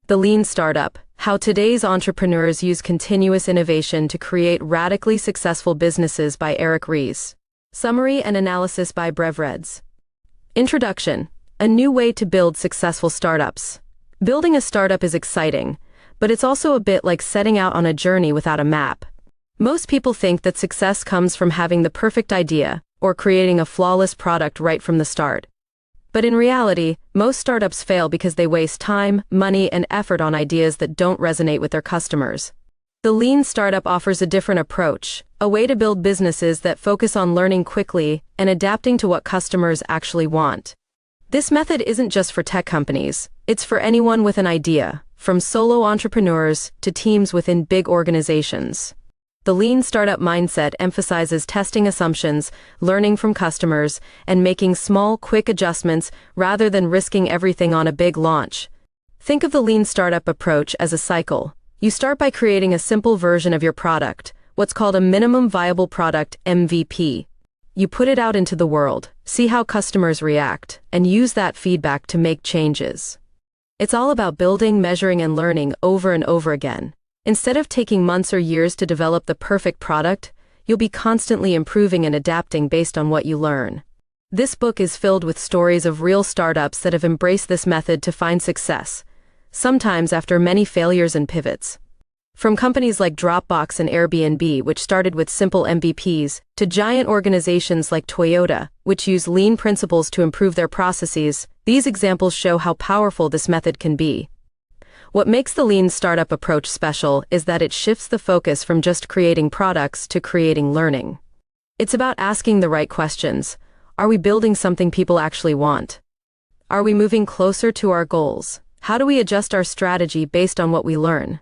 The Lean Startup: How Today's Entrepreneurs Use Continuous Innovation to Create Radically Successful Businesses by Ries. Summary and analysis by Ries. Introduction: A new way to build successful startups. Building a startup is exciting, but it's also a bit like setting out on a journey without a map. Most people think that success comes from having the perfect idea or creating a flawless product right from the start. But in reality, most startups fail because they waste time, money, and effort on ideas that don't resonate with their customers. The Lean Startup offers a different approach, a way to build businesses that focus on learning quickly and adapting to what customers actually want. This method isn't just for tech companies, it's for anyone with an idea, from solo entrepreneurs to teams within big organizations. The Lean Startup mindset emphasizes testing assumptions, learning from customers, and making small, quick adjustments rather than risking everything on a big launch. Think of the Lean Startup approach as a cycle. You start by creating a simple version of your product, what's called a minimum viable product (MVP). You put it out into the world, see how customers react, and use that feedback to make changes. It's all about building, measuring, and learning over and over again. Instead of taking months or years to develop the perfect product, you'll be constantly improving and adapting based on what you learn. This book is filled with stories of real startups that have embraced this method to find success, sometimes after many failures and pivots. From companies like Dropbox and Airbnb, which started with simple MVPs, to giant organizations like Toyota, which use lean principles to improve their processes, these examples show how powerful this method can be. What makes the Lean Startup approach special is that it shifts the focus from just creating products to creating learning. It's about asking the right questions. Are we building something people actually want? Are we moving closer to our goals? How do we adjust our strategy based on what we learn?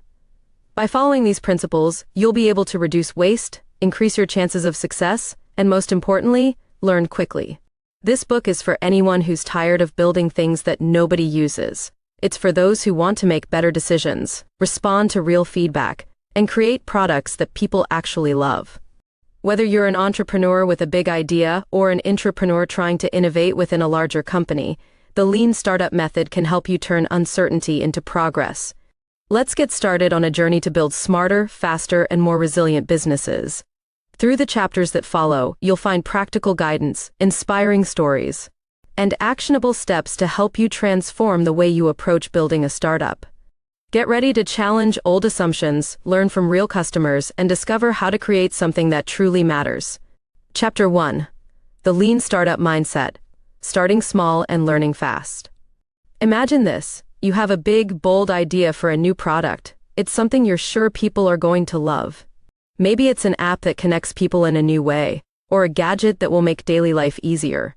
By following these principles, you'll be able to reduce waste, increase your chances of success, and most importantly, learn quickly. This book is for anyone who's tired of building things that nobody uses. It's for those who want to make better decisions, respond to real feedback, and create products that people actually love. Whether you're an entrepreneur with a big idea or an intrapreneur trying to innovate within a larger company, the Lean Startup method can help you turn uncertainty into progress. Let's get started on a journey to build smarter, faster, and more resilient businesses. Through the chapters that follow, you'll find practical guidance, inspiring stories, and actionable steps to help you transform the way you approach building a startup. Get ready to challenge old assumptions, learn from real customers, and discover how to create something that truly matters. Chapter 1: The Lean Startup Mindset: Starting Small and Learning Fast. Imagine this: you have a big, bold idea for a new product. It's something you're sure people are going to love. Maybe it's an app that connects people in a new way, or a gadget that will make daily life easier.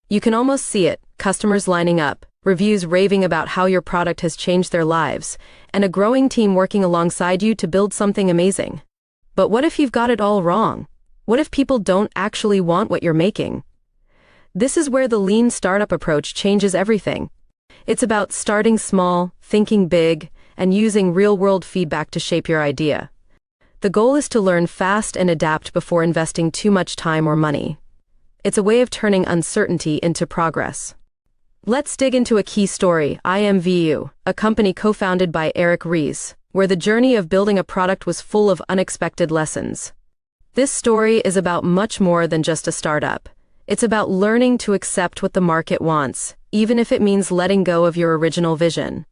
You can almost see it: customers lining up, reviews raving about how your product has changed their lives, and a growing team working alongside you to build something amazing. But what if you've got it all wrong? What if people don't actually want what you're making? This is where the Lean Startup approach changes everything. It's about starting small, thinking big, and using real-world feedback to shape your idea. The goal is to learn fast and adapt before investing too much time or money. It's a way of turning uncertainty into progress. Let's dig into a key story: IMVU, a company co-founded by Ries, where the journey of building a product was full of unexpected lessons. This story is about much more than just a startup. It's about learning to accept what the market wants, even if it means letting go of your original vision.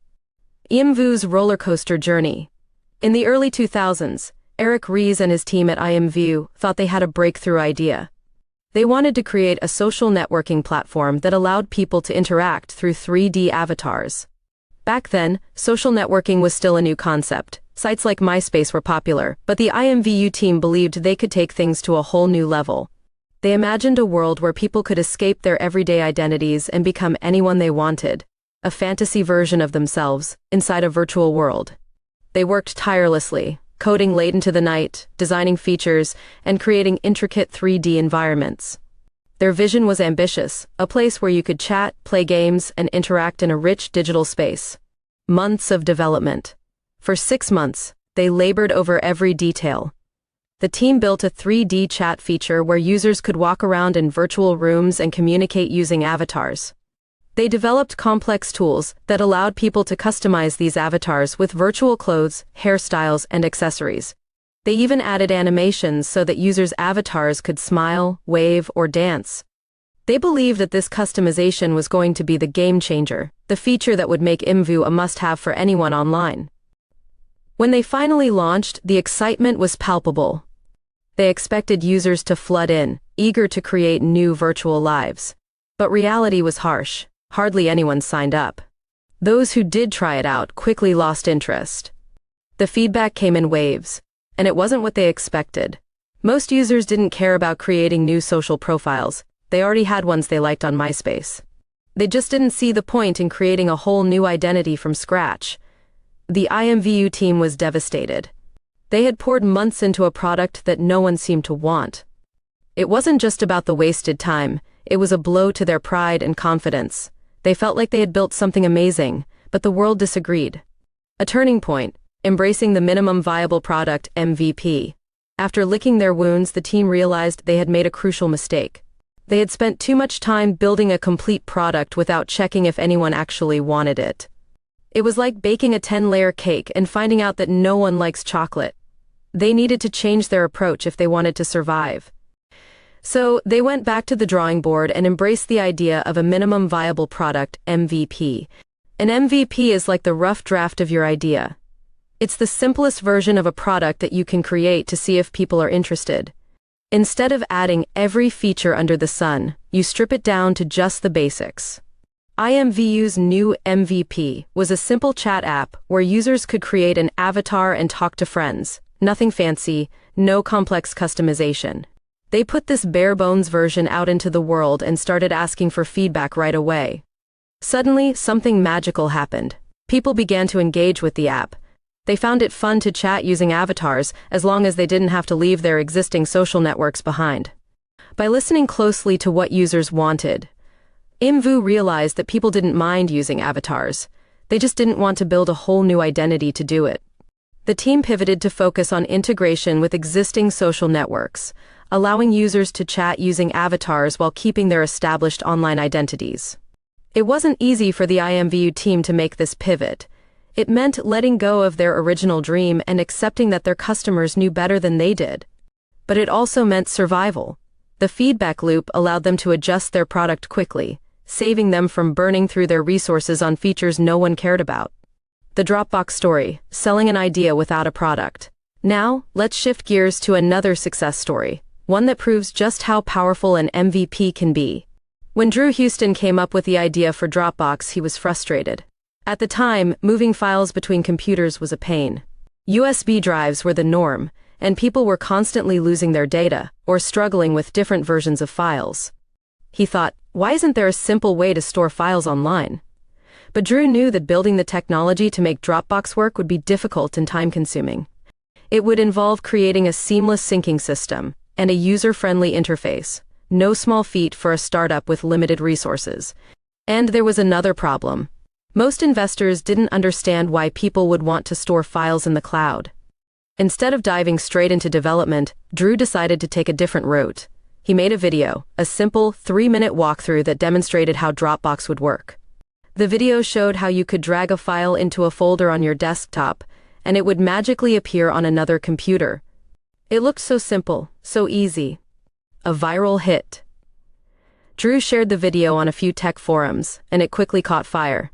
IMVU's roller coaster journey. In the early 2000s, Ries and his team at IMVU thought they had a breakthrough idea. They wanted to create a social networking platform that allowed people to interact through 3D avatars. Back then, social networking was still a new concept. Sites like MySpace were popular, but the IMVU team believed they could take things to a whole new level. They imagined a world where people could escape their everyday identities and become anyone they wanted, a fantasy version of themselves, inside a virtual world. They worked tirelessly, coding late into the night, designing features, and creating intricate 3D environments. Their vision was ambitious: a place where you could chat, play games, and interact in a rich digital space. Months of development. For 6 months, they labored over every detail. The team built a 3D chat feature where users could walk around in virtual rooms and communicate using avatars. They developed complex tools that allowed people to customize these avatars with virtual clothes, hairstyles, and accessories. They even added animations so that users' avatars could smile, wave, or dance. They believed that this customization was going to be the game changer, the feature that would make IMVU a must-have for anyone online. When they finally launched, the excitement was palpable. They expected users to flood in, eager to create new virtual lives. But reality was harsh. Hardly anyone signed up. Those who did try it out quickly lost interest. The feedback came in waves, and it wasn't what they expected. Most users didn't care about creating new social profiles. They already had ones they liked on MySpace. They just didn't see the point in creating a whole new identity from scratch. The IMVU team was devastated. They had poured months into a product that no one seemed to want. It wasn't just about the wasted time, it was a blow to their pride and confidence. They felt like they had built something amazing, but the world disagreed. A turning point, embracing the minimum viable product MVP. After licking their wounds, the team realized they had made a crucial mistake. They had spent too much time building a complete product without checking if anyone actually wanted it. It was like baking a 10-layer cake and finding out that no one likes chocolate. They needed to change their approach if they wanted to survive. So, they went back to the drawing board and embraced the idea of a minimum viable product, MVP. An MVP is like the rough draft of your idea. It's the simplest version of a product that you can create to see if people are interested. Instead of adding every feature under the sun, you strip it down to just the basics. IMVU's new MVP was a simple chat app where users could create an avatar and talk to friends. Nothing fancy, no complex customization. They put this bare-bones version out into the world and started asking for feedback right away. Suddenly, something magical happened. People began to engage with the app. They found it fun to chat using avatars as long as they didn't have to leave their existing social networks behind. By listening closely to what users wanted, IMVU realized that people didn't mind using avatars. They just didn't want to build a whole new identity to do it. The team pivoted to focus on integration with existing social networks, allowing users to chat using avatars while keeping their established online identities. It wasn't easy for the IMVU team to make this pivot. It meant letting go of their original dream and accepting that their customers knew better than they did. But it also meant survival. The feedback loop allowed them to adjust their product quickly, saving them from burning through their resources on features no one cared about. The Dropbox story, selling an idea without a product. Now, let's shift gears to another success story, one that proves just how powerful an MVP can be. When Drew Houston came up with the idea for Dropbox, he was frustrated. At the time, moving files between computers was a pain. USB drives were the norm, and people were constantly losing their data, or struggling with different versions of files. He thought, why isn't there a simple way to store files online? But Drew knew that building the technology to make Dropbox work would be difficult and time-consuming. It would involve creating a seamless syncing system and a user-friendly interface, no small feat for a startup with limited resources. And there was another problem. Most investors didn't understand why people would want to store files in the cloud. Instead of diving straight into development, Drew decided to take a different route. He made a video, a simple 3-minute walkthrough that demonstrated how Dropbox would work. The video showed how you could drag a file into a folder on your desktop, and it would magically appear on another computer. It looked so simple, so easy. A viral hit. Drew shared the video on a few tech forums, and it quickly caught fire.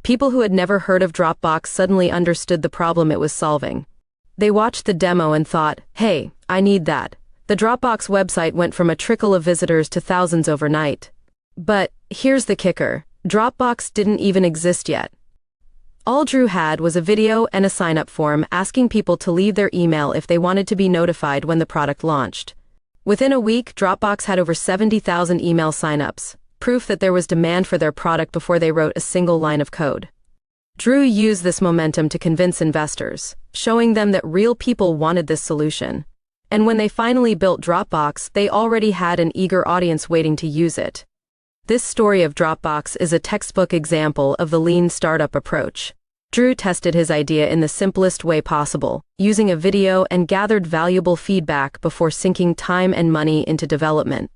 People who had never heard of Dropbox suddenly understood the problem it was solving. They watched the demo and thought, hey, I need that. The Dropbox website went from a trickle of visitors to thousands overnight. But here's the kicker. Dropbox didn't even exist yet. All Drew had was a video and a sign-up form asking people to leave their email if they wanted to be notified when the product launched. Within a week, Dropbox had over 70,000 email sign-ups, proof that there was demand for their product before they wrote a single line of code. Drew used this momentum to convince investors, showing them that real people wanted this solution. And when they finally built Dropbox, they already had an eager audience waiting to use it. This story of Dropbox is a textbook example of the lean startup approach. Drew tested his idea in the simplest way possible, using a video and gathered valuable feedback before sinking time and money into development.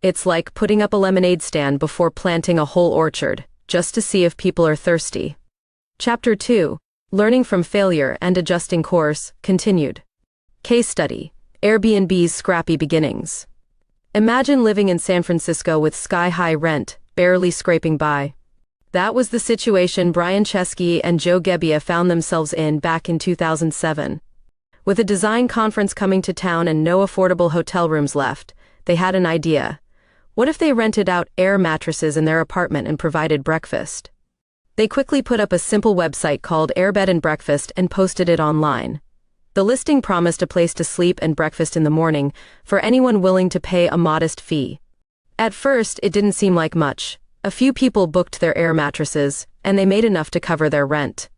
It's like putting up a lemonade stand before planting a whole orchard, just to see if people are thirsty. Chapter 2. Learning from Failure and Adjusting Course, continued. Case study. Airbnb's scrappy beginnings. Imagine living in San Francisco with sky-high rent, barely scraping by. That was the situation Brian Chesky and Joe Gebbia found themselves in back in 2007. With a design conference coming to town and no affordable hotel rooms left, they had an idea. What if they rented out air mattresses in their apartment and provided breakfast? They quickly put up a simple website called Airbed and Breakfast and posted it online. The listing promised a place to sleep and breakfast in the morning for anyone willing to pay a modest fee. At first, it didn't seem like much. A few people booked their air mattresses, and they made enough to cover their rent.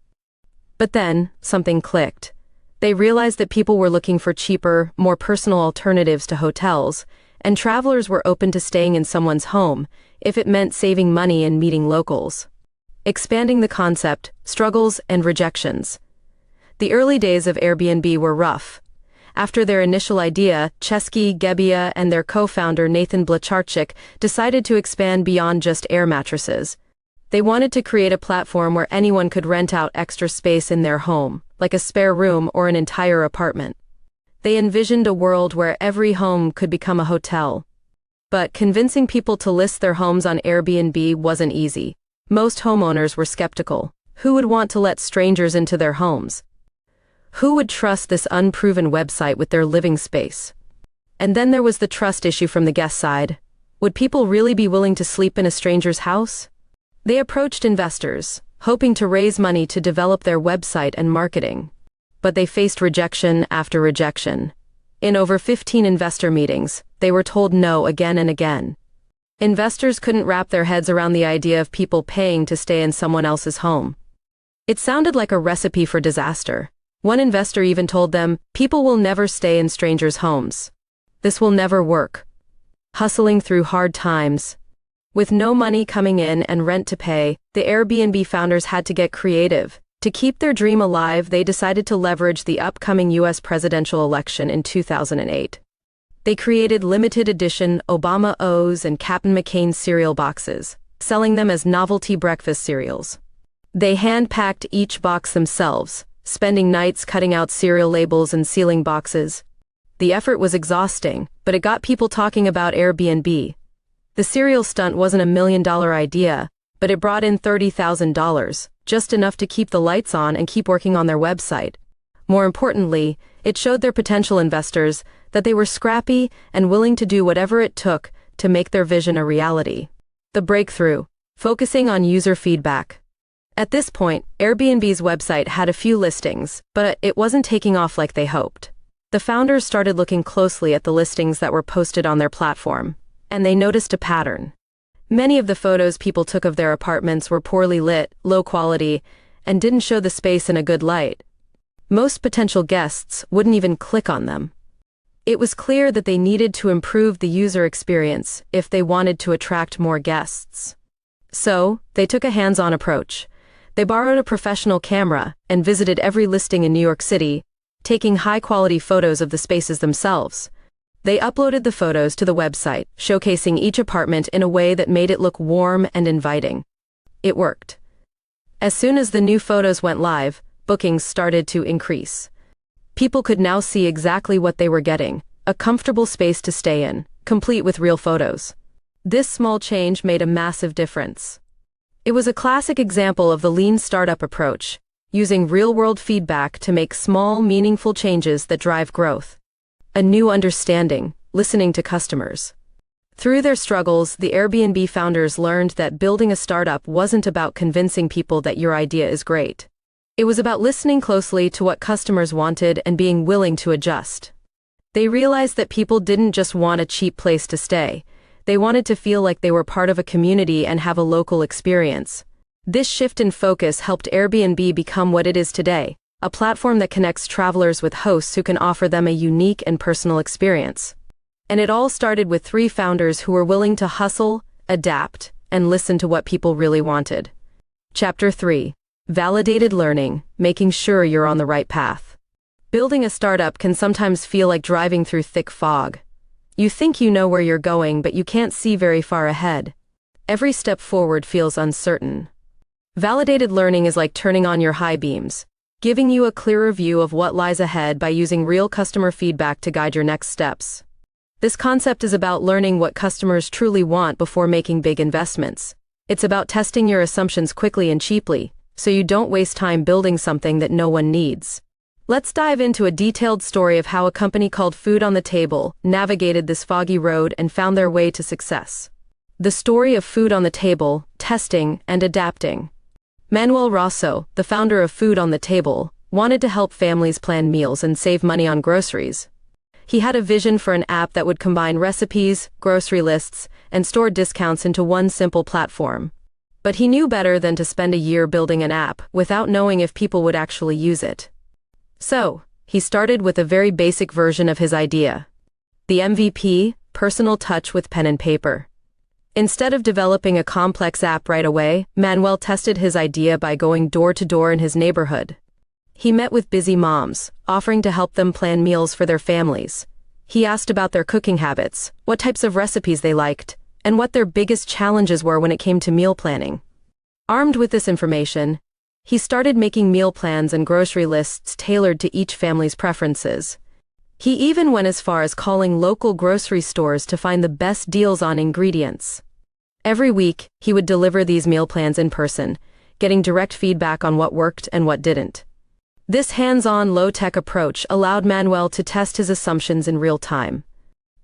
But then, something clicked. They realized that people were looking for cheaper, more personal alternatives to hotels, and travelers were open to staying in someone's home if it meant saving money and meeting locals. Expanding the concept, struggles and rejections. The early days of Airbnb were rough. After their initial idea, Chesky, Gebbia, and their co-founder Nathan Blecharczyk decided to expand beyond just air mattresses. They wanted to create a platform where anyone could rent out extra space in their home, like a spare room or an entire apartment. They envisioned a world where every home could become a hotel. But convincing people to list their homes on Airbnb wasn't easy. Most homeowners were skeptical. Who would want to let strangers into their homes? Who would trust this unproven website with their living space? And then there was the trust issue from the guest side. Would people really be willing to sleep in a stranger's house? They approached investors, hoping to raise money to develop their website and marketing. But they faced rejection after rejection. In over 15 investor meetings, they were told no again and again. Investors couldn't wrap their heads around the idea of people paying to stay in someone else's home. It sounded like a recipe for disaster. One investor even told them, "People will never stay in strangers' homes. This will never work." Hustling through hard times. With no money coming in and rent to pay, the Airbnb founders had to get creative. To keep their dream alive, they decided to leverage the upcoming U.S. presidential election in 2008. They created limited edition Obama O's and Captain McCain cereal boxes, selling them as novelty breakfast cereals. They hand-packed each box themselves, spending nights cutting out cereal labels and sealing boxes. The effort was exhausting, but it got people talking about Airbnb. The cereal stunt wasn't $1 million idea, but it brought in $30,000, just enough to keep the lights on and keep working on their website. More importantly, it showed their potential investors that they were scrappy and willing to do whatever it took to make their vision a reality. The breakthrough: focusing on user feedback. At this point, Airbnb's website had a few listings, but it wasn't taking off like they hoped. The founders started looking closely at the listings that were posted on their platform, and they noticed a pattern. Many of the photos people took of their apartments were poorly lit, low quality, and didn't show the space in a good light. Most potential guests wouldn't even click on them. It was clear that they needed to improve the user experience if they wanted to attract more guests. So, they took a hands-on approach. They borrowed a professional camera and visited every listing in New York City, taking high-quality photos of the spaces themselves. They uploaded the photos to the website, showcasing each apartment in a way that made it look warm and inviting. It worked. As soon as the new photos went live, bookings started to increase. People could now see exactly what they were getting: a comfortable space to stay in, complete with real photos. This small change made a massive difference. It was a classic example of the lean startup approach, using real-world feedback to make small, meaningful changes that drive growth. A new understanding: listening to customers. Through their struggles, the Airbnb founders learned that building a startup wasn't about convincing people that your idea is great. It was about listening closely to what customers wanted and being willing to adjust. They realized that people didn't just want a cheap place to stay. They wanted to feel like they were part of a community and have a local experience. This shift in focus helped Airbnb become what it is today: a platform that connects travelers with hosts who can offer them a unique and personal experience. And it all started with 3 founders who were willing to hustle, adapt, and listen to what people really wanted. Chapter 3. Validated learning: making sure you're on the right path. Building a startup can sometimes feel like driving through thick fog. You think you know where you're going, but you can't see very far ahead. Every step forward feels uncertain. Validated learning is like turning on your high beams, giving you a clearer view of what lies ahead by using real customer feedback to guide your next steps. This concept is about learning what customers truly want before making big investments. It's about testing your assumptions quickly and cheaply, so you don't waste time building something that no one needs. Let's dive into a detailed story of how a company called Food on the Table navigated this foggy road and found their way to success. The story of Food on the Table, testing and adapting. Manuel Rosso, the founder of Food on the Table, wanted to help families plan meals and save money on groceries. He had a vision for an app that would combine recipes, grocery lists, and store discounts into one simple platform. But he knew better than to spend a year building an app without knowing if people would actually use it. So, he started with a very basic version of his idea. The MVP, personal touch with pen and paper. Instead of developing a complex app right away, Manuel tested his idea by going door to door in his neighborhood. He met with busy moms, offering to help them plan meals for their families. He asked about their cooking habits, what types of recipes they liked, and what their biggest challenges were when it came to meal planning. Armed with this information, he started making meal plans and grocery lists tailored to each family's preferences. He even went as far as calling local grocery stores to find the best deals on ingredients. Every week, he would deliver these meal plans in person, getting direct feedback on what worked and what didn't. This hands-on, low-tech approach allowed Manuel to test his assumptions in real time.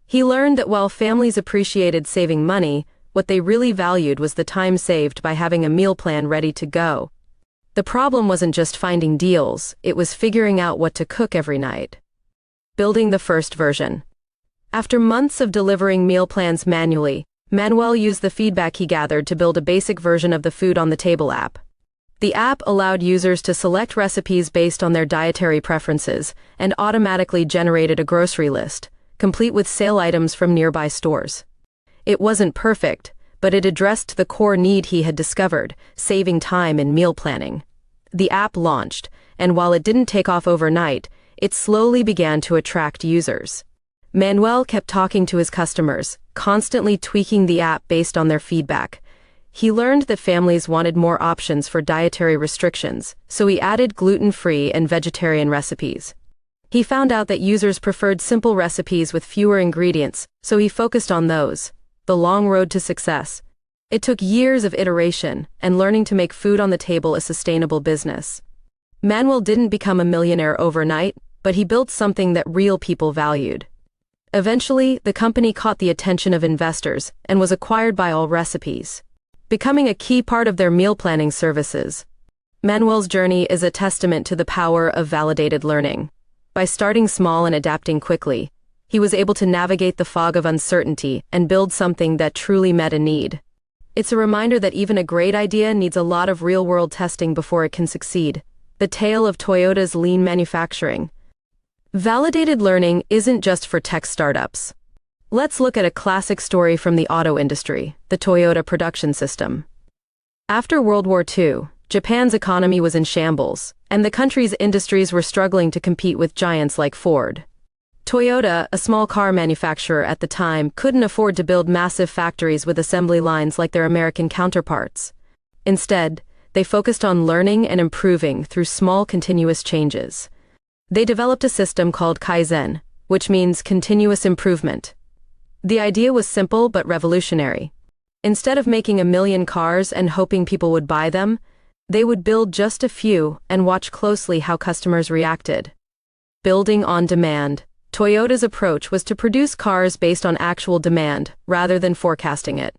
He learned that while families appreciated saving money, what they really valued was the time saved by having a meal plan ready to go. The problem wasn't just finding deals, it was figuring out what to cook every night. Building the first version. After months of delivering meal plans manually, Manuel used the feedback he gathered to build a basic version of the Food on the Table app. The app allowed users to select recipes based on their dietary preferences and automatically generated a grocery list, complete with sale items from nearby stores. It wasn't perfect, but it addressed the core need he had discovered, saving time in meal planning. The app launched, and while it didn't take off overnight, it slowly began to attract users. Manuel kept talking to his customers, constantly tweaking the app based on their feedback. He learned that families wanted more options for dietary restrictions, so he added gluten-free and vegetarian recipes. He found out that users preferred simple recipes with fewer ingredients, so he focused on those. The long road to success. It took years of iteration and learning to make Food on the Table a sustainable business. Manuel didn't become a millionaire overnight, but he built something that real people valued. Eventually, the company caught the attention of investors and was acquired by All Recipes, becoming a key part of their meal planning services. Manuel's journey is a testament to the power of validated learning. By starting small and adapting quickly, he was able to navigate the fog of uncertainty and build something that truly met a need. It's a reminder that even a great idea needs a lot of real-world testing before it can succeed. The tale of Toyota's lean manufacturing. Validated learning isn't just for tech startups. Let's look at a classic story from the auto industry, the Toyota production system. After World War II, Japan's economy was in shambles, and the country's industries were struggling to compete with giants like Ford. Toyota, a small car manufacturer at the time, couldn't afford to build massive factories with assembly lines like their American counterparts. Instead, they focused on learning and improving through small continuous changes. They developed a system called Kaizen, which means continuous improvement. The idea was simple but revolutionary. Instead of making 1,000,000 cars and hoping people would buy them, they would build just a few and watch closely how customers reacted. Building on demand. Toyota's approach was to produce cars based on actual demand, rather than forecasting it.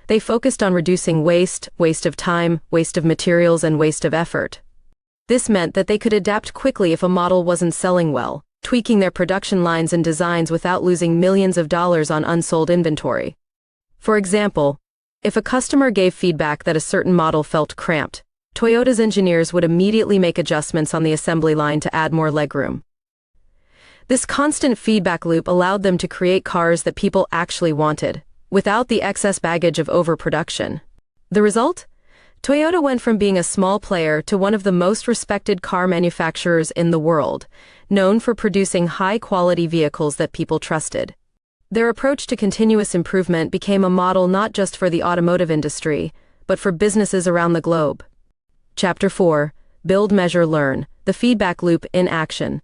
They focused on reducing waste of time, waste of materials, and waste of effort. This meant that they could adapt quickly if a model wasn't selling well, tweaking their production lines and designs without losing millions of dollars on unsold inventory. For example, if a customer gave feedback that a certain model felt cramped, Toyota's engineers would immediately make adjustments on the assembly line to add more legroom. This constant feedback loop allowed them to create cars that people actually wanted, without the excess baggage of overproduction. The result? Toyota went from being a small player to one of the most respected car manufacturers in the world, known for producing high-quality vehicles that people trusted. Their approach to continuous improvement became a model not just for the automotive industry, but for businesses around the globe. Chapter 4: Build, Measure, Learn, the feedback loop in action.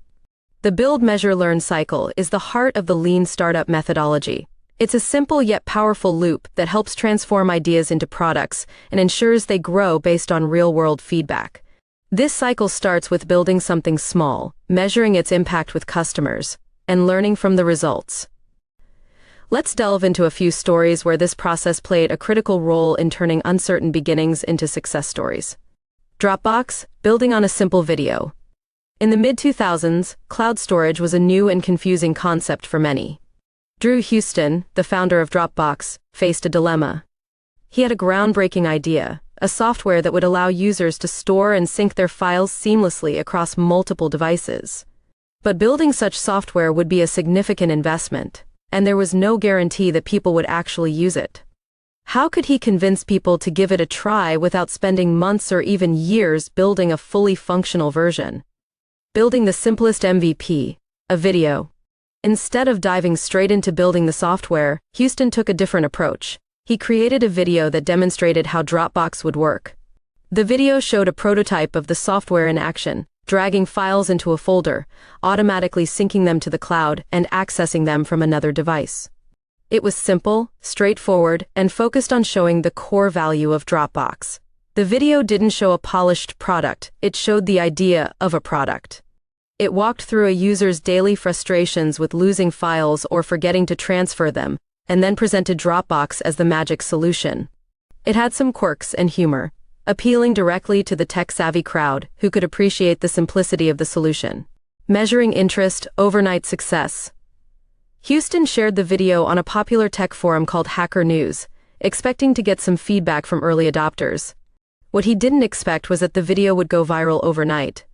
The build, measure, learn cycle is the heart of the lean startup methodology. It's a simple yet powerful loop that helps transform ideas into products and ensures they grow based on real-world feedback. This cycle starts with building something small, measuring its impact with customers, and learning from the results. Let's delve into a few stories where this process played a critical role in turning uncertain beginnings into success stories. Dropbox, building on a simple video. In the mid-2000s, cloud storage was a new and confusing concept for many. Drew Houston, the founder of Dropbox, faced a dilemma. He had a groundbreaking idea, a software that would allow users to store and sync their files seamlessly across multiple devices. But building such software would be a significant investment, and there was no guarantee that people would actually use it. How could he convince people to give it a try without spending months or even years building a fully functional version? Building the simplest MVP, a video. Instead of diving straight into building the software, Houston took a different approach. He created a video that demonstrated how Dropbox would work. The video showed a prototype of the software in action, dragging files into a folder, automatically syncing them to the cloud, and accessing them from another device. It was simple, straightforward, and focused on showing the core value of Dropbox. The video didn't show a polished product, it showed the idea of a product. It walked through a user's daily frustrations with losing files or forgetting to transfer them, and then presented Dropbox as the magic solution. It had some quirks and humor, appealing directly to the tech-savvy crowd who could appreciate the simplicity of the solution. Measuring interest, overnight success. Houston shared the video on a popular tech forum called Hacker News, expecting to get some feedback from early adopters. What he didn't expect was that the video would go viral overnight.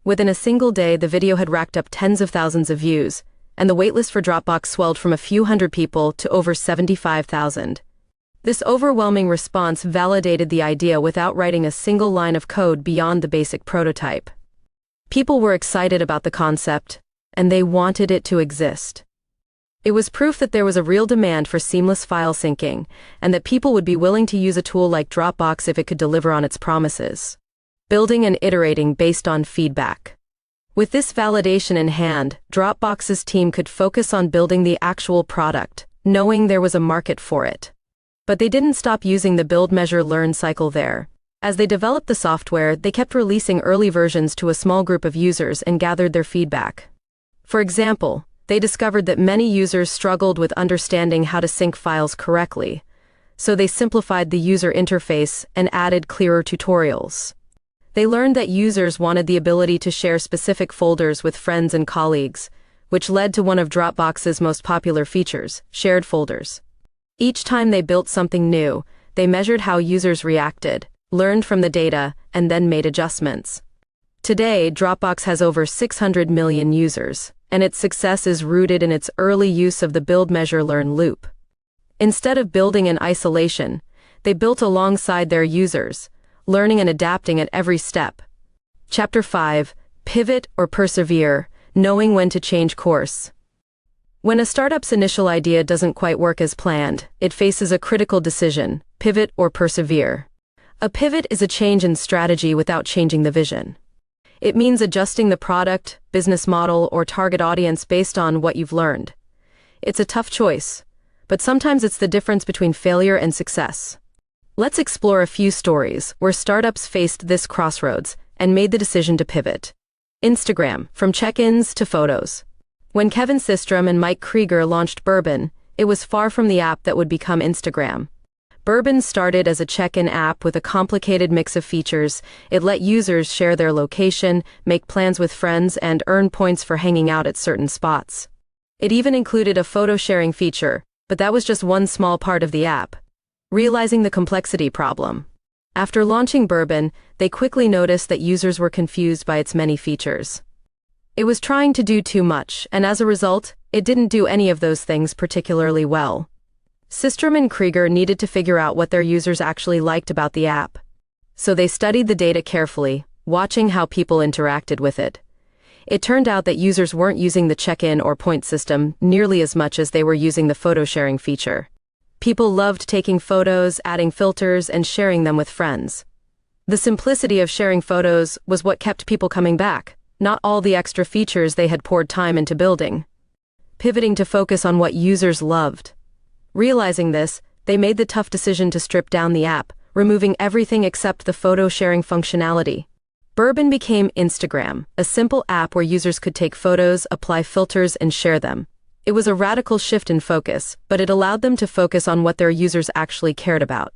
Within a single day, the video had racked up tens of thousands of views, and the waitlist for Dropbox swelled from a few hundred people to over 75,000. This overwhelming response validated the idea without writing a single line of code beyond the basic prototype. People were excited about the concept, and they wanted it to exist. It was proof that there was a real demand for seamless file syncing, and that people would be willing to use a tool like Dropbox if it could deliver on its promises. Building and iterating based on feedback. With this validation in hand, Dropbox's team could focus on building the actual product, knowing there was a market for it. But they didn't stop using the build, measure, learn cycle there. As they developed the software, they kept releasing early versions to a small group of users and gathered their feedback. For example, they discovered that many users struggled with understanding how to sync files correctly, so they simplified the user interface and added clearer tutorials. They learned that users wanted the ability to share specific folders with friends and colleagues, which led to one of Dropbox's most popular features, shared folders. Each time they built something new, they measured how users reacted, learned from the data, and then made adjustments. Today, Dropbox has over 600 million users, and its success is rooted in its early use of the build, measure, learn loop. Instead of building in isolation, they built alongside their users, learning and adapting at every step. Chapter 5: Pivot or Persevere, Knowing When to Change Course. When a startup's initial idea doesn't quite work as planned, it faces a critical decision: pivot or persevere. A pivot is a change in strategy without changing the vision. It means adjusting the product, business model, or target audience based on what you've learned. It's a tough choice, but sometimes it's the difference between failure and success. Let's explore a few stories where startups faced this crossroads and made the decision to pivot. Instagram, from check-ins to photos. When Kevin Systrom and Mike Krieger launched Bourbon, it was far from the app that would become Instagram. Bourbon started as a check-in app with a complicated mix of features. It let users share their location, make plans with friends, and earn points for hanging out at certain spots. It even included a photo-sharing feature, but that was just one small part of the app. Realizing the complexity problem. After launching Bourbon, they quickly noticed that users were confused by its many features. It was trying to do too much, and as a result, it didn't do any of those things particularly well. Systrom and Krieger needed to figure out what their users actually liked about the app. So they studied the data carefully, watching how people interacted with it. It turned out that users weren't using the check-in or point system nearly as much as they were using the photo sharing feature. People loved taking photos, adding filters, and sharing them with friends. The simplicity of sharing photos was what kept people coming back, not all the extra features they had poured time into building. Pivoting to focus on what users loved. Realizing this, they made the tough decision to strip down the app, removing everything except the photo sharing functionality. Bourbon became Instagram, a simple app where users could take photos, apply filters, and share them. It was a radical shift in focus, but it allowed them to focus on what their users actually cared about.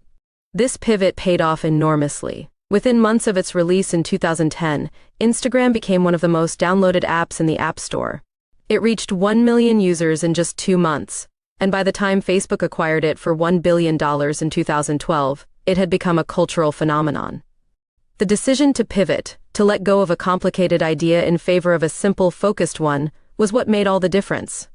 This pivot paid off enormously. Within months of its release in 2010, Instagram became one of the most downloaded apps in the App Store. It reached 1 million users in just 2 months, and by the time Facebook acquired it for $1 billion in 2012, it had become a cultural phenomenon. The decision to pivot, to let go of a complicated idea in favor of a simple, focused one, was what made all the difference.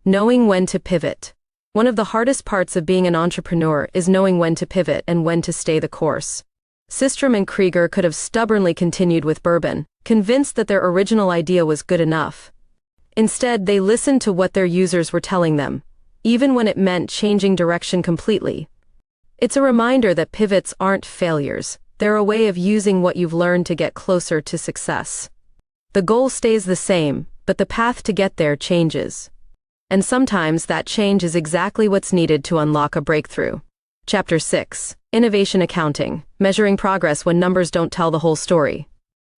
Knowing when to pivot. One of the hardest parts of being an entrepreneur is knowing when to pivot and when to stay the course. Systrom and Krieger could have stubbornly continued with Bourbon, convinced that their original idea was good enough. Instead, they listened to what their users were telling them, even when it meant changing direction completely. It's a reminder that pivots aren't failures. They're a way of using what you've learned to get closer to success. The goal stays the same, but the path to get there changes. And sometimes that change is exactly what's needed to unlock a breakthrough. Chapter 6. Innovation Accounting. Measuring progress when numbers don't tell the whole story.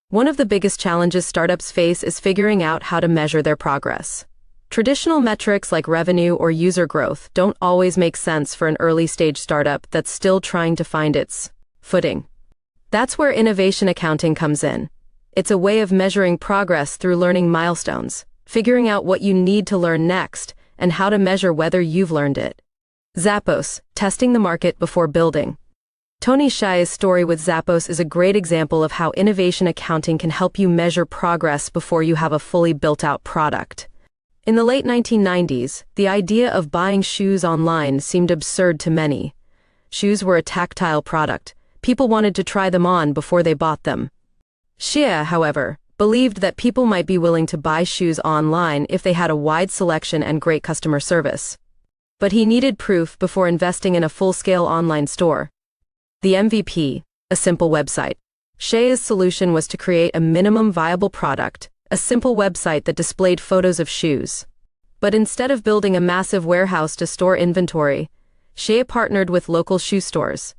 One of the biggest challenges startups face is figuring out how to measure their progress. Traditional metrics like revenue or user growth don't always make sense for an early-stage startup that's still trying to find its footing. That's where innovation accounting comes in. It's a way of measuring progress through learning milestones, figuring out what you need to learn next, and how to measure whether you've learned it. Zappos, testing the market before building. Tony Hsieh's story with Zappos is a great example of how innovation accounting can help you measure progress before you have a fully built-out product. In the late 1990s, the idea of buying shoes online seemed absurd to many. Shoes were a tactile product. People wanted to try them on before they bought them. Hsieh, however, believed that people might be willing to buy shoes online if they had a wide selection and great customer service. But he needed proof before investing in a full-scale online store. The MVP, a simple website. Hsieh's solution was to create a minimum viable product, a simple website that displayed photos of shoes. But instead of building a massive warehouse to store inventory, Hsieh partnered with local shoe stores.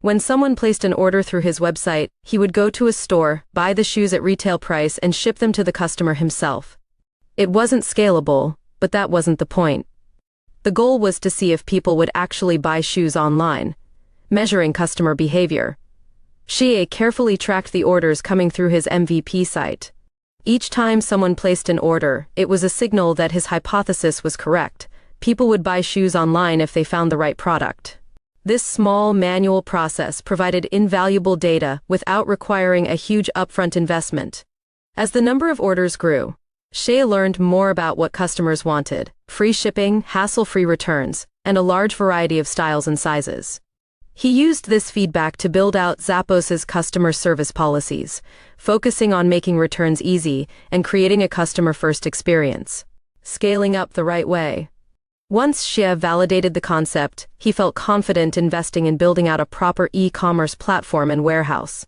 When someone placed an order through his website, he would go to a store, buy the shoes at retail price, and ship them to the customer himself. It wasn't scalable, but that wasn't the point. The goal was to see if people would actually buy shoes online, measuring customer behavior. Hsieh carefully tracked the orders coming through his MVP site. Each time someone placed an order, it was a signal that his hypothesis was correct. People would buy shoes online if they found the right product. This small manual process provided invaluable data without requiring a huge upfront investment. As the number of orders grew, Hsieh learned more about what customers wanted: free shipping, hassle-free returns, and a large variety of styles and sizes. He used this feedback to build out Zappos's customer service policies, focusing on making returns easy and creating a customer-first experience. Scaling up the right way. Once Hsieh validated the concept, he felt confident investing in building out a proper e-commerce platform and warehouse.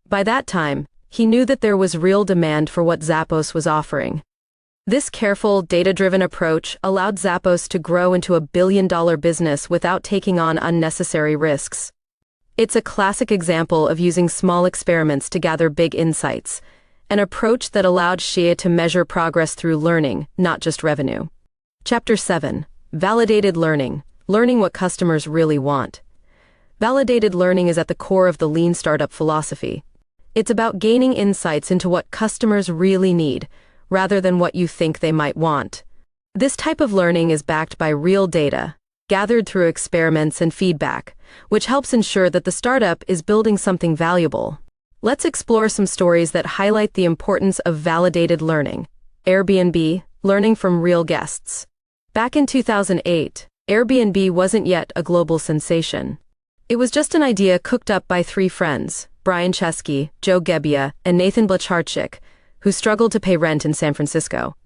By that time, he knew that there was real demand for what Zappos was offering. This careful, data-driven approach allowed Zappos to grow into a billion-dollar business without taking on unnecessary risks. It's a classic example of using small experiments to gather big insights, an approach that allowed Hsieh to measure progress through learning, not just revenue. Chapter 7. Validated learning. Learning what customers really want. Validated learning is at the core of the lean startup philosophy. It's about gaining insights into what customers really need, rather than what you think they might want. This type of learning is backed by real data, gathered through experiments and feedback, which helps ensure that the startup is building something valuable. Let's explore some stories that highlight the importance of validated learning. Airbnb, learning from real guests. Back in 2008, Airbnb wasn't yet a global sensation. It was just an idea cooked up by 3 friends, Brian Chesky, Joe Gebbia, and Nathan Blacharczyk, who struggled to pay rent in San Francisco.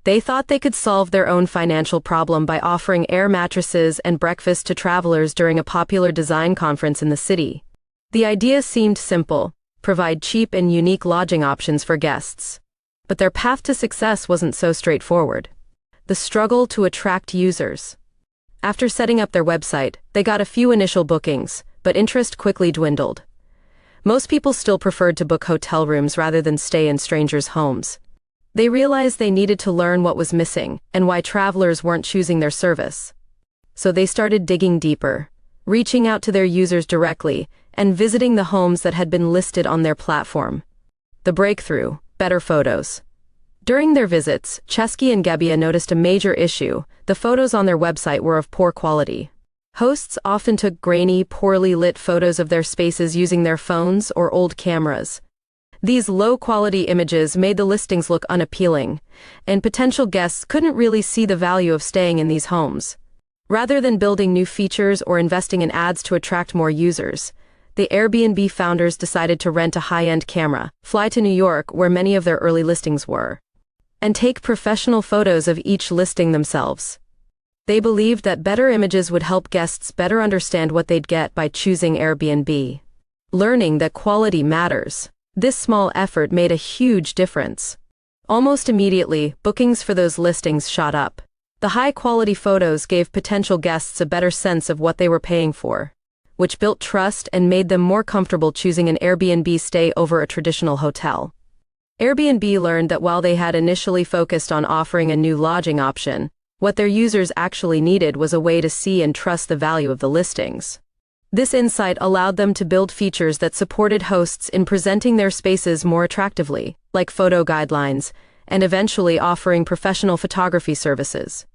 They thought they could solve their own financial problem by offering air mattresses and breakfast to travelers during a popular design conference in the city. The idea seemed simple: provide cheap and unique lodging options for guests. But their path to success wasn't so straightforward. The struggle to attract users. After setting up their website, they got a few initial bookings, but interest quickly dwindled. Most people still preferred to book hotel rooms rather than stay in strangers' homes. They realized they needed to learn what was missing and why travelers weren't choosing their service. So they started digging deeper, reaching out to their users directly, and visiting the homes that had been listed on their platform. The breakthrough: better photos. During their visits, Chesky and Gebbia noticed a major issue: the photos on their website were of poor quality. Hosts often took grainy, poorly lit photos of their spaces using their phones or old cameras. These low-quality images made the listings look unappealing, and potential guests couldn't really see the value of staying in these homes. Rather than building new features or investing in ads to attract more users, the Airbnb founders decided to rent a high-end camera, fly to New York, where many of their early listings were, and take professional photos of each listing themselves. They believed that better images would help guests better understand what they'd get by choosing Airbnb. Learning that quality matters. This small effort made a huge difference. Almost immediately, bookings for those listings shot up. The high-quality photos gave potential guests a better sense of what they were paying for, which built trust and made them more comfortable choosing an Airbnb stay over a traditional hotel. Airbnb learned that while they had initially focused on offering a new lodging option, what their users actually needed was a way to see and trust the value of the listings. This insight allowed them to build features that supported hosts in presenting their spaces more attractively, like photo guidelines, and eventually offering professional photography services.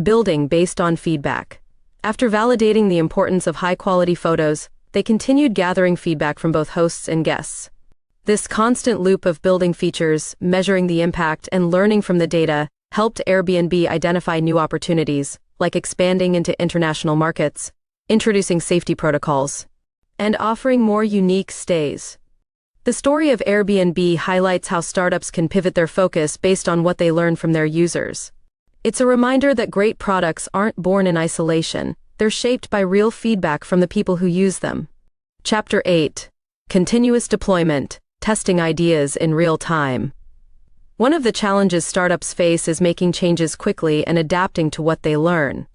Building based on feedback. After validating the importance of high-quality photos, they continued gathering feedback from both hosts and guests. This constant loop of building features, measuring the impact, and learning from the data helped Airbnb identify new opportunities, like expanding into international markets, introducing safety protocols, and offering more unique stays. The story of Airbnb highlights how startups can pivot their focus based on what they learn from their users. It's a reminder that great products aren't born in isolation, they're shaped by real feedback from the people who use them. Chapter 8. Continuous Deployment, Testing Ideas in Real Time. One of the challenges startups face is making changes quickly and adapting to what they learn.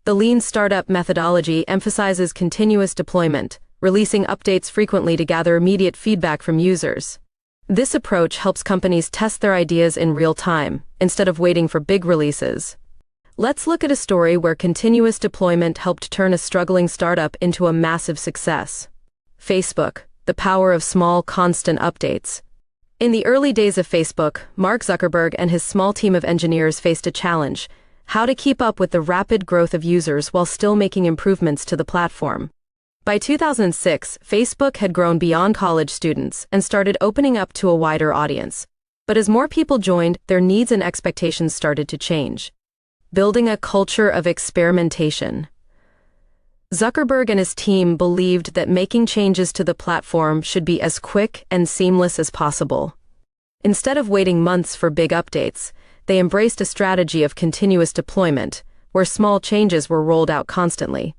The lean startup methodology emphasizes continuous deployment, releasing updates frequently to gather immediate feedback from users. This approach helps companies test their ideas in real time, instead of waiting for big releases. Let's look at a story where continuous deployment helped turn a struggling startup into a massive success. Facebook, the power of small, constant updates. In the early days of Facebook, Mark Zuckerberg and his small team of engineers faced a challenge: how to keep up with the rapid growth of users while still making improvements to the platform. By 2006, Facebook had grown beyond college students and started opening up to a wider audience. But as more people joined, their needs and expectations started to change. Building a culture of experimentation. Zuckerberg and his team believed that making changes to the platform should be as quick and seamless as possible. Instead of waiting months for big updates, they embraced a strategy of continuous deployment, where small changes were rolled out constantly.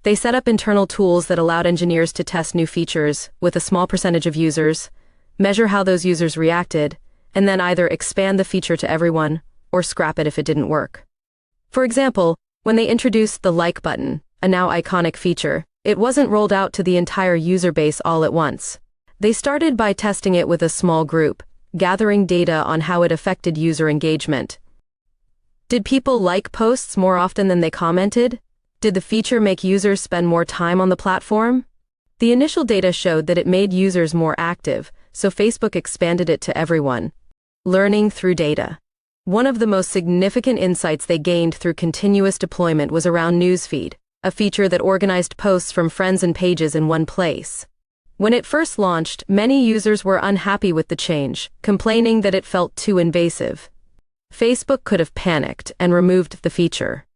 They set up internal tools that allowed engineers to test new features with a small percentage of users, measure how those users reacted, and then either expand the feature to everyone or scrap it if it didn't work. For example, when they introduced the like button, a now iconic feature, it wasn't rolled out to the entire user base all at once. They started by testing it with a small group, gathering data on how it affected user engagement. Did people like posts more often than they commented? Did the feature make users spend more time on the platform? The initial data showed that it made users more active, so Facebook expanded it to everyone. Learning through data. One of the most significant insights they gained through continuous deployment was around Newsfeed, a feature that organized posts from friends and pages in one place. When it first launched, many users were unhappy with the change, complaining that it felt too invasive. Facebook could have panicked and removed the feature.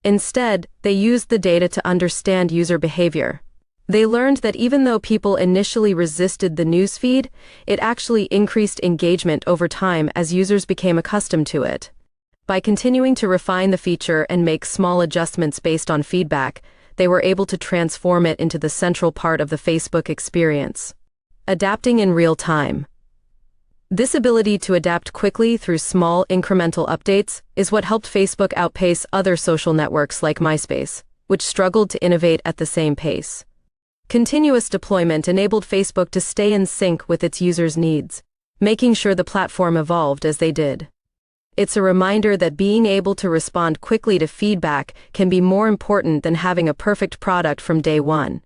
Instead, they used the data to understand user behavior. They learned that even though people initially resisted the newsfeed, it actually increased engagement over time as users became accustomed to it. By continuing to refine the feature and make small adjustments based on feedback, they were able to transform it into the central part of the Facebook experience. Adapting in real time. This ability to adapt quickly through small incremental updates is what helped Facebook outpace other social networks like MySpace, which struggled to innovate at the same pace. Continuous deployment enabled Facebook to stay in sync with its users' needs, making sure the platform evolved as they did. It's a reminder that being able to respond quickly to feedback can be more important than having a perfect product from day one.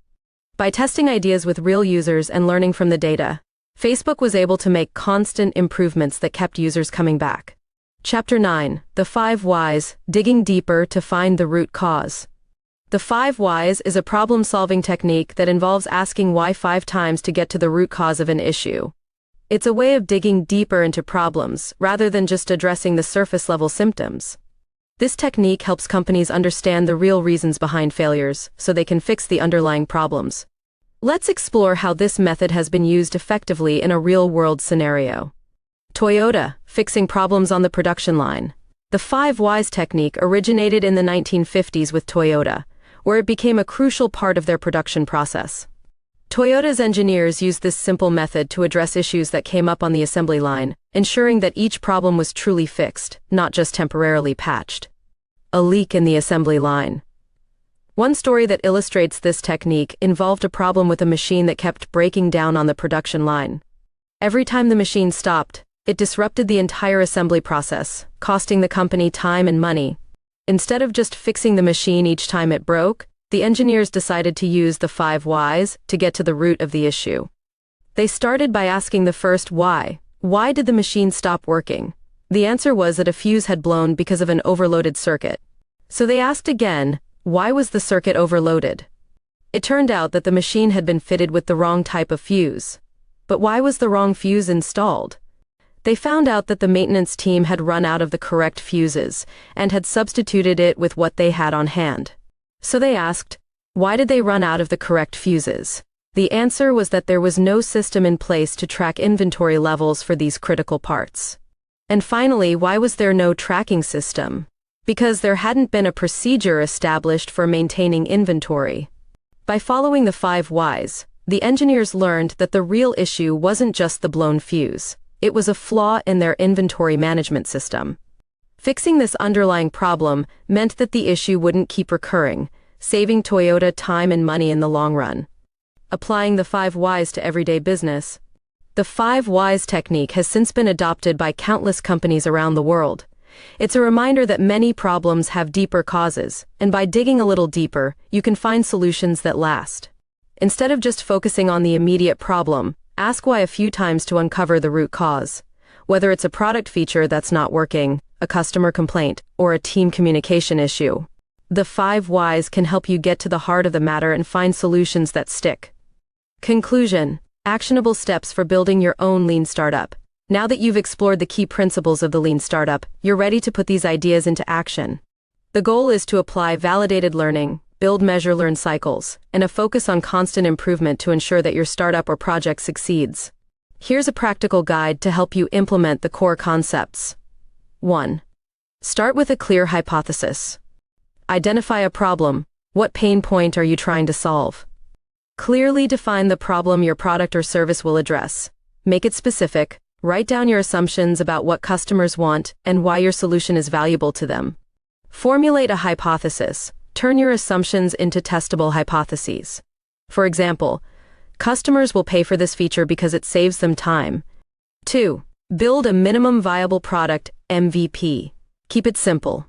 By testing ideas with real users and learning from the data, Facebook was able to make constant improvements that kept users coming back. Chapter 9: The 5 Whys, Digging Deeper to Find the Root Cause. The 5 Whys is a problem-solving technique that involves asking why 5 times to get to the root cause of an issue. It's a way of digging deeper into problems, rather than just addressing the surface-level symptoms. This technique helps companies understand the real reasons behind failures, so they can fix the underlying problems. Let's explore how this method has been used effectively in a real-world scenario. Toyota, fixing problems on the production line. The 5 Whys technique originated in the 1950s with Toyota, where it became a crucial part of their production process. Toyota's engineers used this simple method to address issues that came up on the assembly line, ensuring that each problem was truly fixed, not just temporarily patched. A leak in the assembly line. One story that illustrates this technique involved a problem with a machine that kept breaking down on the production line. Every time the machine stopped, it disrupted the entire assembly process, costing the company time and money. Instead of just fixing the machine each time it broke, the engineers decided to use the 5 Whys to get to the root of the issue. They started by asking the first why. Why did the machine stop working? The answer was that a fuse had blown because of an overloaded circuit. So they asked again, why was the circuit overloaded? It turned out that the machine had been fitted with the wrong type of fuse. But why was the wrong fuse installed? They found out that the maintenance team had run out of the correct fuses and had substituted it with what they had on hand. So they asked, why did they run out of the correct fuses? The answer was that there was no system in place to track inventory levels for these critical parts. And finally, why was there no tracking system? Because there hadn't been a procedure established for maintaining inventory. By following the 5 Whys, the engineers learned that the real issue wasn't just the blown fuse. It was a flaw in their inventory management system. Fixing this underlying problem meant that the issue wouldn't keep recurring, saving Toyota time and money in the long run. Applying the 5 Whys to everyday business. The 5 Whys technique has since been adopted by countless companies around the world. It's a reminder that many problems have deeper causes, and by digging a little deeper, you can find solutions that last. Instead of just focusing on the immediate problem, ask why a few times to uncover the root cause. Whether it's a product feature that's not working, a customer complaint, or a team communication issue, the 5 Whys can help you get to the heart of the matter and find solutions that stick. Conclusion: actionable steps for building your own lean startup. Now that you've explored the key principles of the lean startup, you're ready to put these ideas into action. The goal is to apply validated learning, build measure-learn cycles, and a focus on constant improvement to ensure that your startup or project succeeds. Here's a practical guide to help you implement the core concepts. 1. Start with a clear hypothesis. Identify a problem. What pain point are you trying to solve? Clearly define the problem your product or service will address. Make it specific. Write down your assumptions about what customers want and why your solution is valuable to them. Formulate a hypothesis. Turn your assumptions into testable hypotheses. For example, customers will pay for this feature because it saves them time. 2. Build a minimum viable product, MVP. Keep it simple.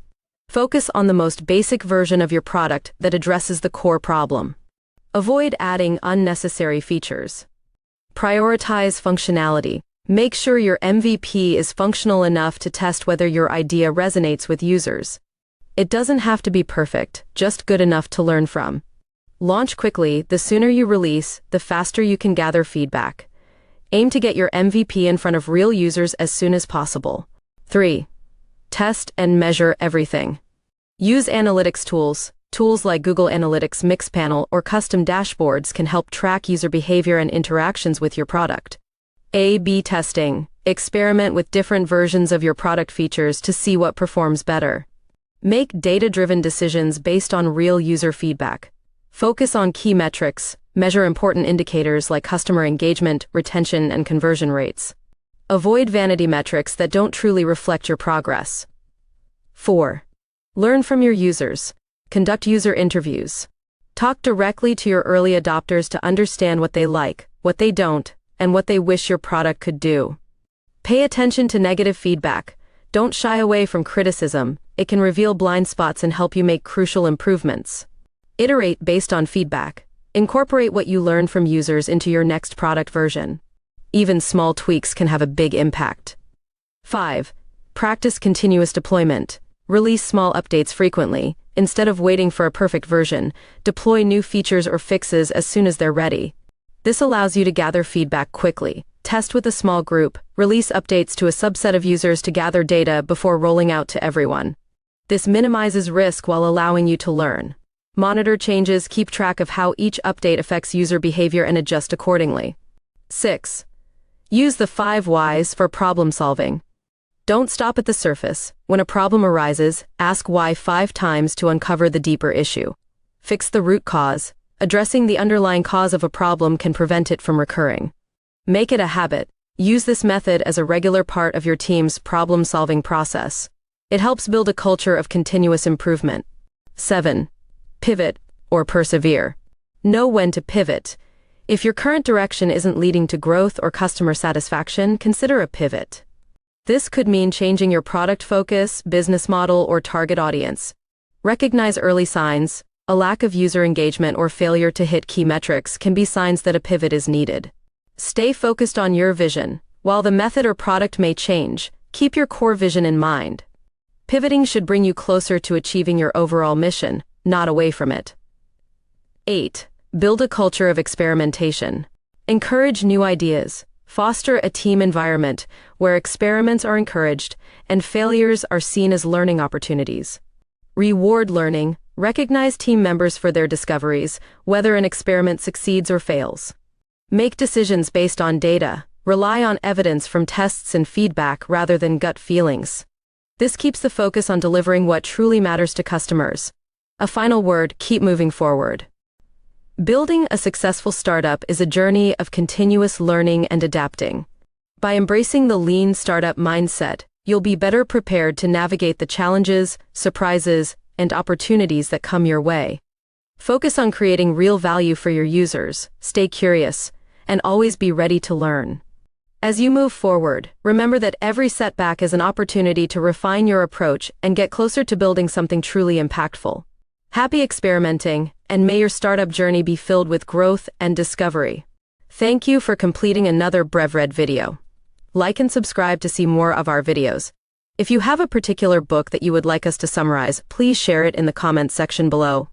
Focus on the most basic version of your product that addresses the core problem. Avoid adding unnecessary features. Prioritize functionality. Make sure your MVP is functional enough to test whether your idea resonates with users. It doesn't have to be perfect, just good enough to learn from. Launch quickly. The sooner you release, the faster you can gather feedback. Aim to get your MVP in front of real users as soon as possible. 3. Test and measure everything. Use analytics tools Tools like Google Analytics Mixpanel or custom dashboards can help track user behavior and interactions with your product. A/B testing. Experiment with different versions of your product features to see what performs better. Make data-driven decisions based on real user feedback. Focus on key metrics. Measure important indicators like customer engagement, retention, and conversion rates. Avoid vanity metrics that don't truly reflect your progress. 4. Learn from your users. Conduct user interviews. Talk directly to your early adopters to understand what they like, what they don't, and what they wish your product could do. Pay attention to negative feedback. Don't shy away from criticism. It can reveal blind spots and help you make crucial improvements. Iterate based on feedback. Incorporate what you learn from users into your next product version. Even small tweaks can have a big impact. 5. Practice continuous deployment. Release small updates frequently. Instead of waiting for a perfect version, deploy new features or fixes as soon as they're ready. This allows you to gather feedback quickly. Test with a small group. Release updates to a subset of users to gather data before rolling out to everyone. This minimizes risk while allowing you to learn. Monitor changes, keep track of how each update affects user behavior and adjust accordingly. 6. Use the 5 whys for problem solving. Don't stop at the surface. When a problem arises, ask why 5 times to uncover the deeper issue. Fix the root cause. Addressing the underlying cause of a problem can prevent it from recurring. Make it a habit. Use this method as a regular part of your team's problem-solving process. It helps build a culture of continuous improvement. 7. Pivot or persevere. Know when to pivot. If your current direction isn't leading to growth or customer satisfaction, consider a pivot. This could mean changing your product focus, business model, or target audience. Recognize early signs. A lack of user engagement or failure to hit key metrics can be signs that a pivot is needed. Stay focused on your vision. While the method or product may change, keep your core vision in mind. Pivoting should bring you closer to achieving your overall mission, not away from it. 8. Build a culture of experimentation. Encourage new ideas. Foster a team environment where experiments are encouraged and failures are seen as learning opportunities. Reward learning. Recognize team members for their discoveries, whether an experiment succeeds or fails. Make decisions based on data. Rely on evidence from tests and feedback rather than gut feelings. This keeps the focus on delivering what truly matters to customers. A final word: keep moving forward. Building a successful startup is a journey of continuous learning and adapting. By embracing the lean startup mindset, you'll be better prepared to navigate the challenges, surprises, and opportunities that come your way. Focus on creating real value for your users, stay curious, and always be ready to learn. As you move forward, remember that every setback is an opportunity to refine your approach and get closer to building something truly impactful. Happy experimenting, and may your startup journey be filled with growth and discovery. Thank you for completing another BrevRead video. Like and subscribe to see more of our videos. If you have a particular book that you would like us to summarize, please share it in the comments section below.